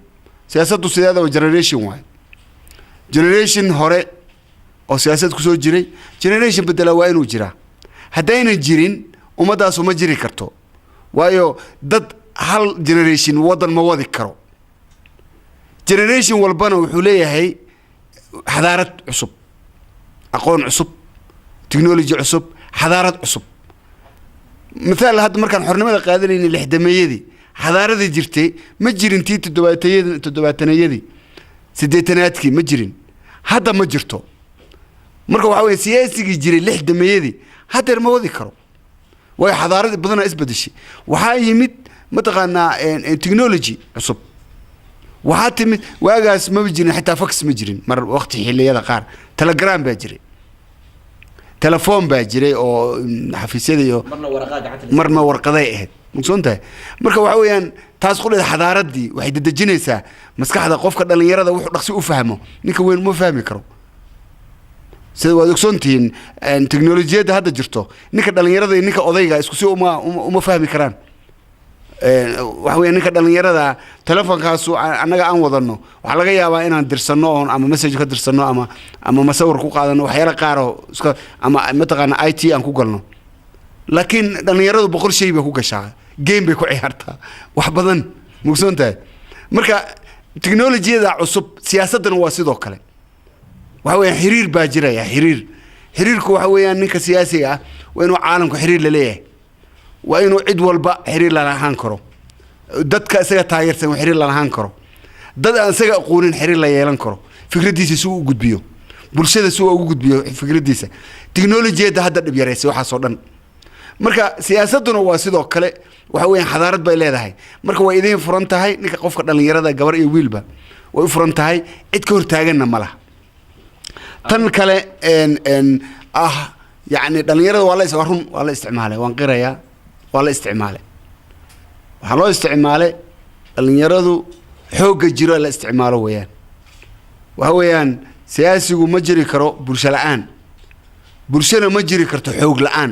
S2: siyaasaddu sideeda waa generation waay generation hore oo siyaasad kusoo jiray generation bedela waa inuu jiraa haddayna jirin ummaddaas uma jiri karto waayo dad hal generation waddan ma wadi karo generation walbana wuxuu leeyahay xadaarad cusub aqoon cusub technology cusub xadaarad cusub مثال هذا مركان حرنمada qaadanayna lixdameeyadii xadaaradii jirtay ma jirin tii toddobaatanaadii sideetanaadkii ma jirin hadda ma jirto marka waxa weeye siyaasigii jiray lixdameeyadii hadda ma wadi karo way xadaaradii badan isbedeshay waxa yimid mataqaanaa technology cusub waxa timid waagaas ma jirin xitaa fax ma jirin mar waqti xilliyada qaar telegram baa jiray تلفون باجري او حفيسيدي او مرنا ورقداي اهد مقصونتها marka waxa weeyaan taas qolada xadaaradii waxay dadajinaysaa maskaxda qofka dhalinyarada wuxuu dhaqsi u fahmo ninka weyn ma fahmi karo sida wad ogsoontiin teknolojiyada hadda jirto ninka dhalinyarada iyo ninka odayga isku si uma fahmi karaan waxa weeyaan ninka dhalinyarada telefoonkaas anaga aan wadano waxa laga yaabaa inaan dirsano ama message ka dirsano ama masawir ku qaadano waxyaala qaar oo ama mataqaana IT aan ku galno laakiin dhalinyaradu boqol shay bay ku gashaa game bay ku ciyaartaa wax badan mugsoontahay marka teknolojiyada cusub siyaasadana waa sidoo kale waxa weeyaan xiriir baa jiraya xiriirku waxa weeyaan ninka siyaasiga ah waa inuu caalamku xiriir la leeyahay waa inuu cid walba xiriir la lahaan karo dadka isaga taageersan xiriir la lahaan karo dad aan isaga aqoonin xiriir la yeelan karo fikradiisa soo u gudbiyo bulshada soo ugu gudbiyo fikradiisa teknolojiyada hadda dhib yareysay waxa soo dhan marka siyaasaduna waa sidoo kale waxa weeyaan xadaarad bay leedahay marka way idin furan tahay ninka qofka dhalinyarada gabar iyo wiilba way u furan tahay cid ka hortaaganna malaha tan kale يعني dhalinyarada waa la isticmaalay waan qirayaa waa la isticmaalay waxa loo isticmaalay dhalinyaradu xooga jiro la isticmaalo weeyaan waxa weeyaan siyaasigu ma jiri karo bulsho la'aan bulshana ma jiri karto xoog la'aan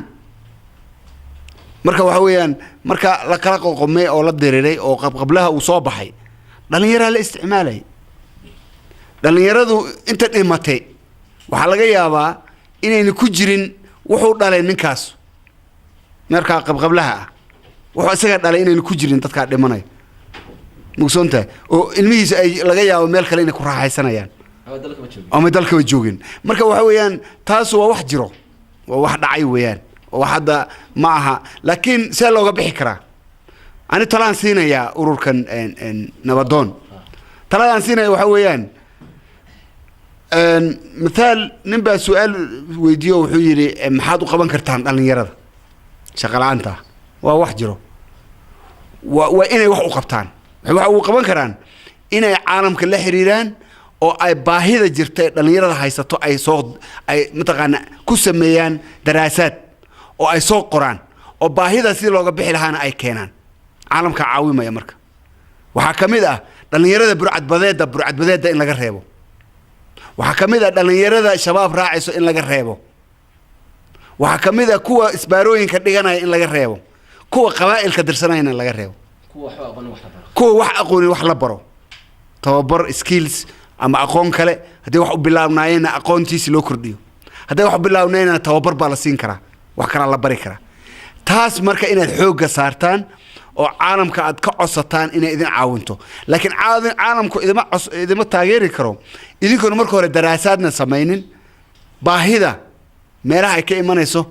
S2: marka waxa weeyaan marka la kala qoqomay oo la diriiray oo qabqablaha uu soo baxay dhalinyarada la isticmaalay dhalinyaradu inta dhimatay waxa laga yaabaa inayna ku jirin wuxuu dhalay ninkaas marka qabqablaha wuxuu isaga dhalay inayna ku jirin dadka dhimanay mugsoonta oo ilmihiisa ay laga yaabo meel kale inay ku raaxaysanayaan ama dalka joogin marka waxa weeyaan taas waa wax jiro waa wax dhacay weeyaan oo hadda ma aha laakiin see looga bixi karaa ani talaan siinaya ururkan nabadoon talaan siinaya waxa weeyaan مثال نبى سؤال ويديو وحيري محاد وقبان كرتان dhalinyarada shaqalaanta waa wax jiro waa inay wax u qabtaan waxa uu qaban karaan inay caalamka la xiriiraan oo ay baahida jirtay dhalinyarada haysato ay mataqaana ku sameeyaan daraasaad oo ay soo qoraan oo baahida si looga bixi lahaana ay keenaan caalamka caawimaya marka waxa kamid ah dhalinyarada burcadbadeeda in laga reebo waxa kamid ah dhalinyarada shabaab raacayso in laga reebo waxa kamid ah kuwa isbaarooyinka dhiganaya in laga reebo kuwa qabaa'ilka dirsanayna in laga reebo kuwa wax aqoon wax la baro tababar skills ama aqoon kale hadii wax u bilaabnaayeen aqoontiisa loo kordhiyo hadii wax u bilaabnaayeen tababar baa la siin karaa wax kala la bari karaa taas marka inaad xooga saartaan oo caalamka aad ka codsataan inay idin caawinto laakiin caalamku idima taageeri karo idinkuna marka hore daraasaadna sameeynin baahida meelaha ay ka imanayso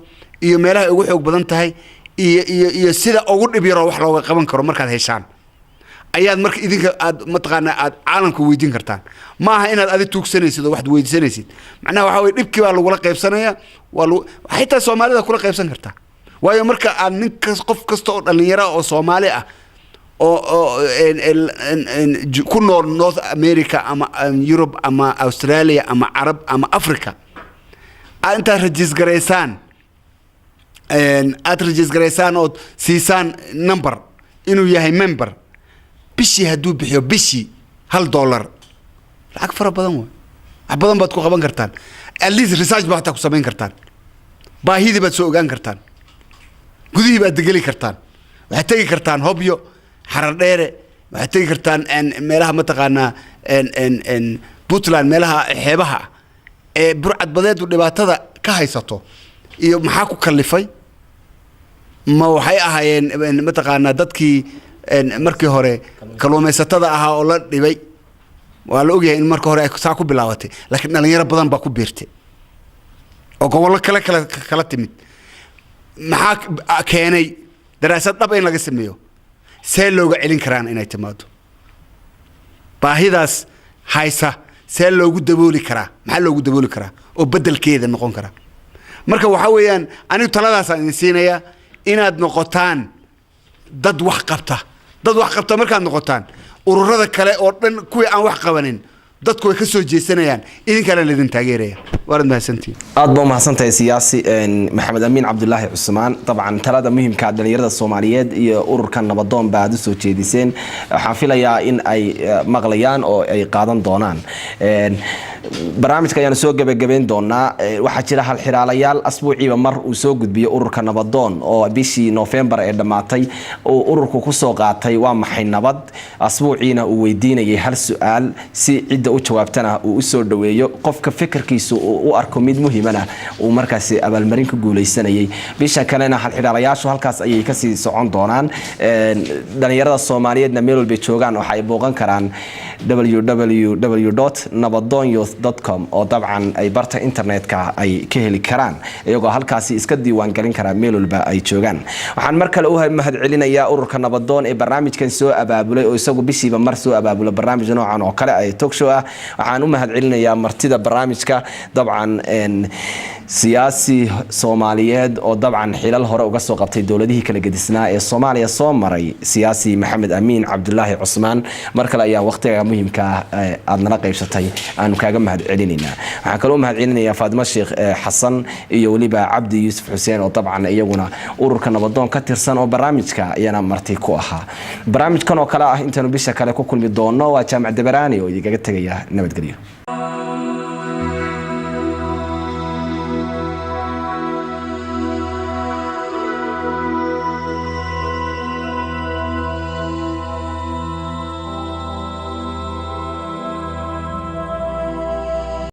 S2: iyo meelaha ugu xoog badan tahay iyo sida ugu dhib yaro wax looga qaban karo markaad heshaan ayaad marka idinka aad mataqaanaa aad caalamka weydiin kartaan ma aha inaad adi tuugsanaysid oo wax weydiisanaysid macnaha waxa way dhibkii baa lagula qaybsanaya xitaa Soomaalida kula qaybsan kartaa waayo marka aad qof kasta oo dhalinyaro oo Soomaali ah oo ku nool North America ama Europe ama Australia ama Arab ama Africa أنت رجيسكريسان أترجيسكريسان أو سيسان نمبر إنه يهي ممبر بشي هدو بحيو بشي $1 لعك فرق بدن بدن بتكو قبان كرتان الليز ريساج بحتاكو سبين كرتان باهيدي بتسوقان كرتان قديه بتقلي كرتان وحتاجي كرتان هوبيو حرر ديري وحتاجي كرتان إن ميلها متقانا إن بوتلان ميلها حيبها burcad badeed u dhibaatada ka haysato iyo maxaa ku kalifay ma waxay ahaayeen mataqaana dadkii markii hore kalluumaysatada ahaa oo la dhibay waa la ogyahay in markii hore ay saa ku bilaabatay laakiin dhalinyaro badan baa ku biirtay oo gobollo kala timid maxaa keenay daraasad dhab in laga sameeyo see looga celin karaan inay timaado baahidaas haysa see loogu dabooli karaa maxaa loogu dabooli karaa oo bedelkeeda noqon kara marka waxa weeyaan anigu taladaas aan siinaya inaad noqotaan dad wax qabta markaad noqotaan ururada kale oo dhan kuwii aan wax qabanin dadku way ka soo jeesanayaan idinkana leedin taageeraya waad mahadsantiin
S1: aad baa mahadsantahay siyaasi maxamed amiin cabdullaahi cusmaan dabcan talada muhiimka dhalinyarada Soomaaliyeed iyo ururka nabadoon baad u soo jeediseen waxaan filayaa in ay maqlayaan oo ay qaadan doonaan barnaamijka ayaan soo gabagabeyn doonaa waxa jira hal xiraalayaal asbuuciiba mar uu soo gudbiyo ururka nabadoon oo bishii November ee dhamaatay oo ururku ku soo qaatay waa maxay nabad asbuuciina uu weydiinayay hal su'aal si cid u jawaabtana uu soo dhaweeyo qofka fikirkiisu uu arko mid muhiimana uu markaas abaalmarin ku guuleysanayay bisha kalena hal xiraalayaashu halkaas ayay ka sii socon doonaan dhalinyarada Soomaaliyeedna meel walba joogaan waxa ay booqan karaan www.nabadoonyouth.com oo dabcan ay barta internetka ay ka heli karaan iyagoo halkaas iska diiwaan galin kara meel walba ay joogaan waxaan mar kale u mahad celinayaa ururka nabadoon ee barnaamijkan soo abaabulay oo isagu bishiiba mar soo abaabulo barnaamij noocan oo kale ay talk show ah waxaan u mahad celinayaa martida barnaamijka dabcan siyaasi Soomaaliyeed oo dabcan xilal hore uga soo qabtay dawladihii kala gedisnaa ee Soomaaliya soo maray siyaasi Maxamed Amiin Cabdullaahi Cusmaan mar kale ayaa waqtiga muhiimka aad nala qaybsatay aan kaaga mahad celinayna waxaan kale u mahad celinayaa Faadimo Sheekh Xasan iyo waliba Cabdi Yuusuf Xuseen oo dabcan iyaguna ururka nabadoon ka tirsan oo barnaamijka ayana marti ku ahaa barnaamijkan oo kale ah intaanu bisha kale ku kulmi doono waa Jaamac Dabaraani oo idiga tagaya nabadgelyo